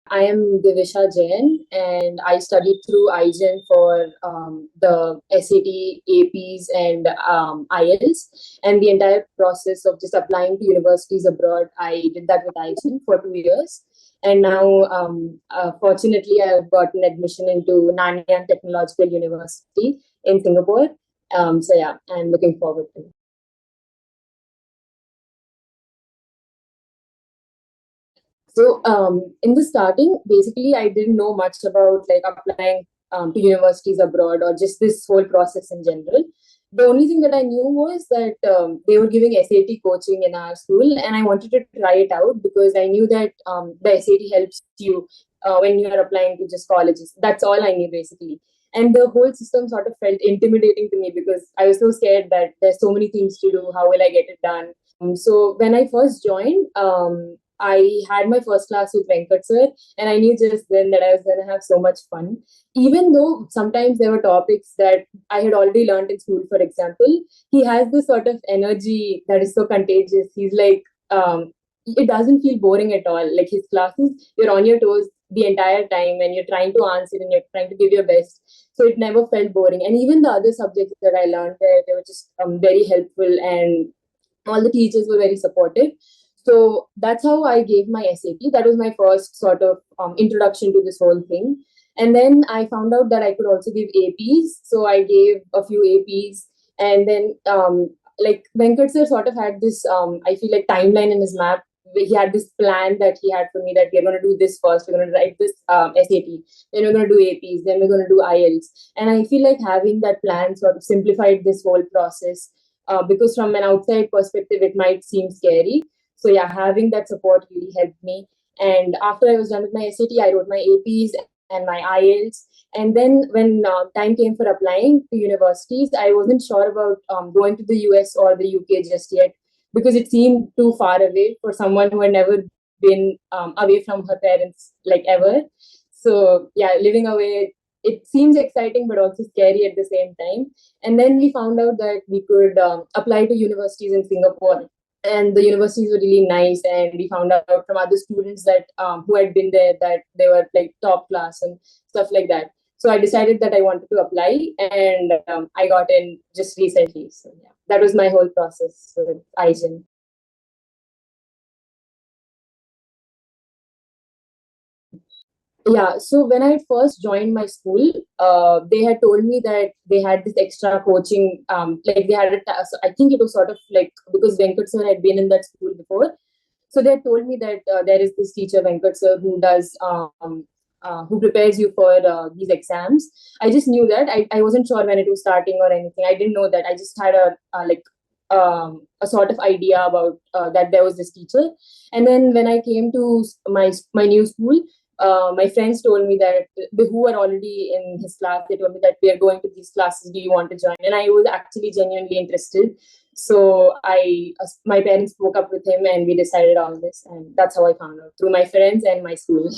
I am Divisha Jain, and I studied through Aaigen for the SAT, APs, and IELTS, and the entire process of just applying to universities abroad. I did that with Aaigen for 2 years, and now, fortunately, I've gotten admission into Nanyang Technological University in Singapore. So yeah, I'm looking forward to it. So in the starting, basically, I didn't know much about like applying to universities abroad or just this whole process in general. The only thing that I knew was that they were giving SAT coaching in our school, and I wanted to try it out because I knew that the SAT helps you when you are applying to just colleges. That's all I knew basically. And the whole system sort of felt intimidating to me because I was so scared that there's so many things to do. How will I get it done? So when I first joined, I had my first class with Venkat sir, and I knew just then that I was going to have so much fun. Even though sometimes there were topics that I had already learned in school, for example, he has this sort of energy that is so contagious. He's like, it doesn't feel boring at all. Like his classes, you're on your toes the entire time and you're trying to answer and you're trying to give your best. So it never felt boring. And even the other subjects that I learned there, they were just very helpful, and all the teachers were very supportive. So that's how I gave my SAT. That was my first sort of introduction to this whole thing. And then I found out that I could also give APs. So I gave a few APs. And then, like, Venkat sir sort of had this, I feel like, timeline in his map. He had this plan that he had for me that we're going to do this first, we're going to write this SAT, then we're going to do APs, then we're going to do IELTS. And I feel like having that plan sort of simplified this whole process because from an outside perspective, it might seem scary. So yeah, having that support really helped me. And after I was done with my SAT, I wrote my APs and my IELTS. And then when time came for applying to universities, I wasn't sure about going to the US or the UK just yet because it seemed too far away for someone who had never been away from her parents like ever. So yeah, living away, it seems exciting but also scary at the same time. And then we found out that we could apply to universities in Singapore, and the universities were really nice, and we found out from other students that who had been there that they were like top class and stuff like that. So I decided that I wanted to apply, and I got in just recently. So yeah, that was my whole process with Aaigen. Yeah, so when I first joined my school, they had told me that they had this extra coaching. Like they had so I think it was sort of like because Venkat sir had been in that school before, so they had told me that there is this teacher Venkat sir who does who prepares you for these exams. I just knew that. I wasn't sure when it was starting or anything. I didn't know that. I just had a sort of idea about that there was this teacher. And then when I came to my new school, my friends told me that who were already in his class, they told me that we are going to these classes. Do you want to join? And I was actually genuinely interested. So my parents spoke up with him, and we decided on this, and that's how I found out through my friends and my school.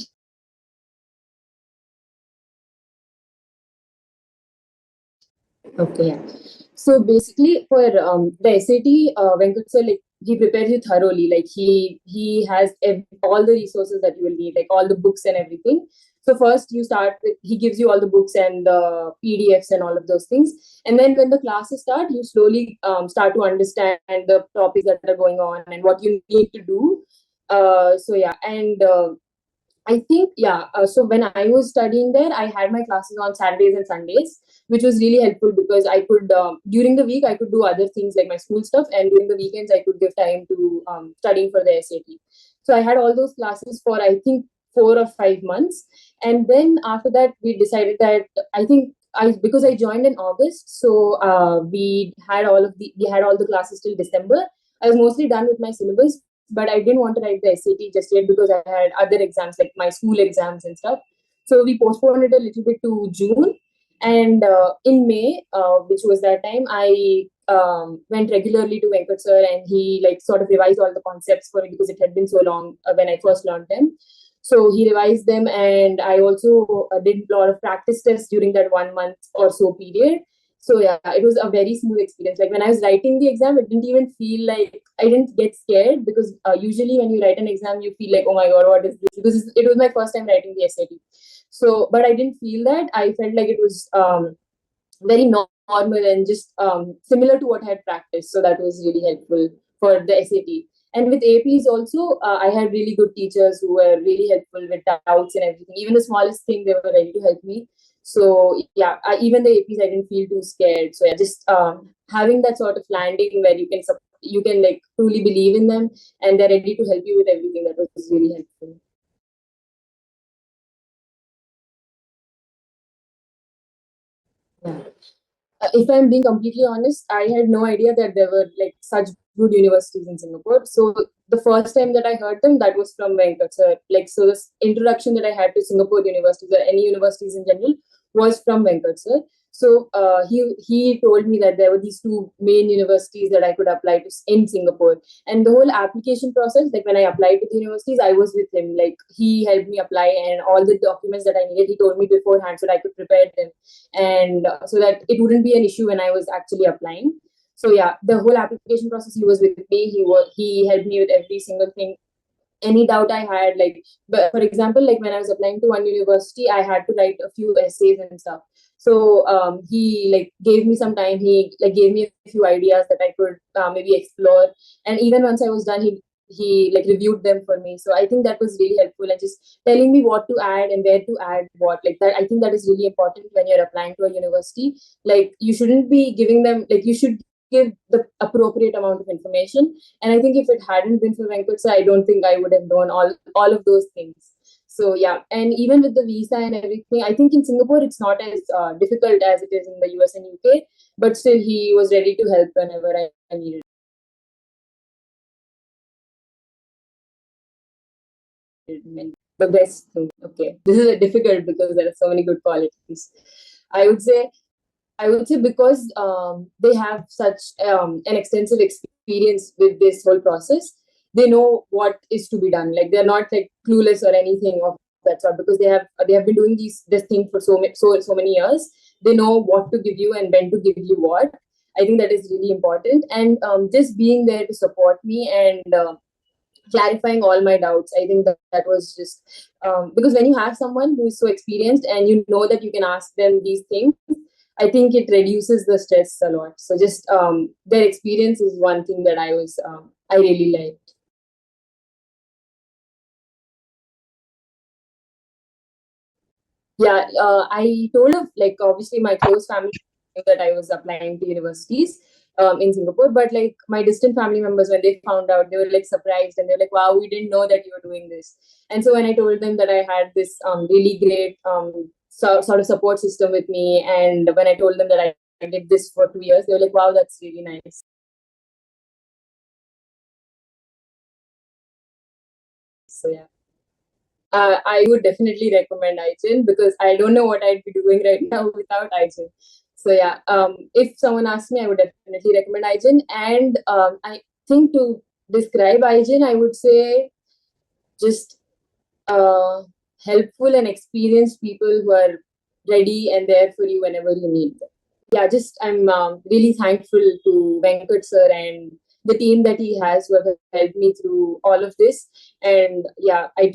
Okay, yeah. So basically, for the SAT, Venkat sir, like he prepares you thoroughly. Like he has all the resources that you will need, like all the books and everything. So first you start with, he gives you all the books and the PDFs and all of those things. And then when the classes start, you slowly start to understand the topics that are going on and what you need to do. So yeah, and I think, yeah. So when I was studying there, I had my classes on Saturdays and Sundays, which was really helpful because I could, during the week, I could do other things like my school stuff, and during the weekends, I could give time to studying for the SAT. So I had all those classes for, I think, 4 or 5 months. And then after that, we decided that I think because I joined in August, so we had all the classes till December. I was mostly done with my syllabus, but I didn't want to write the SAT just yet because I had other exams like my school exams and stuff. So we postponed it a little bit to June. And in May, which was that time, I went regularly to Venkat sir, and he like sort of revised all the concepts for it because it had been so long when I first learned them. So he revised them, and I also did a lot of practice tests during that 1 month or so period. So yeah, it was a very smooth experience. Like when I was writing the exam, it didn't even feel like I didn't get scared, because usually when you write an exam, you feel like, oh my god, what is this? Because it was my first time writing the SAT. So, but I didn't feel that. I felt like it was very normal and just similar to what I had practiced. So that was really helpful for the SAT. And with APs also, I had really good teachers who were really helpful with doubts and everything. Even the smallest thing, they were ready to help me. So yeah, even the APs, I didn't feel too scared. So yeah, just having that sort of landing where you can like truly believe in them and they're ready to help you with everything. That was really helpful. Yeah. If I'm being completely honest, I had no idea that there were like such good universities in Singapore. So the first time that I heard them, that was from Venkat sir. Like, so this introduction that I had to Singapore universities or any universities in general was from Venkat sir. So he told me that there were these two main universities that I could apply to in Singapore, and the whole application process, like when I applied to the universities, I was with him. Like he helped me apply, and all the documents that I needed, he told me beforehand so that I could prepare them, and so that it wouldn't be an issue when I was actually applying. So yeah, the whole application process, he was with me. He helped me with every single thing. Any doubt I had, like, but for example, like when I was applying to one university, I had to write a few essays and stuff. So he like gave me some time. He like gave me a few ideas that I could maybe explore. And even once I was done, he like reviewed them for me. So I think that was really helpful, and just telling me what to add and where to add what, like that. I think that is really important when you're applying to a university. Like you shouldn't be giving them, like you should give the appropriate amount of information. And I think if it hadn't been for Venkat, I don't think I would have known all of those things. So yeah, and even with the visa and everything, I think in Singapore it's not as difficult as it is in the US and UK. But still, he was ready to help whenever I needed him. The best thing. Okay, this is a difficult because there are so many good qualities. I would say I would say because they have such an extensive experience with this whole process, they know what is to be done. Like they're not like clueless or anything of that sort, because they have been doing this thing for so many years. They know what to give you and when to give you what. I think that is really important, and just being there to support me and clarifying all my doubts. I think that was just because when you have someone who is so experienced and you know that you can ask them these things, I think it reduces the stress a lot. So just their experience is one thing that I really liked. Yeah, I told of, like, obviously my close family knew that I was applying to universities in Singapore, but like my distant family members, when they found out, they were like surprised, and they're like, "Wow, we didn't know that you were doing this." And so when I told them that I had this really great sort of support system with me, and when I told them that I did this for 2 years, they were like, "Wow, that's really nice." So yeah. I would definitely recommend Aaigen, because I don't know what I'd be doing right now without Aaigen. So yeah, if someone asks me, I would definitely recommend Aaigen. And I think to describe Aaigen, I would say just uh, helpful and experienced people who are ready and there for you whenever you need them. Yeah, just I'm really thankful to Venkat sir and the team that he has, who have helped me through all of this. And yeah, I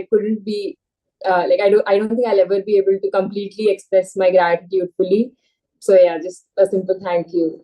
couldn't be like I don't think I'll ever be able to completely express my gratitude fully. So yeah, just a simple thank you.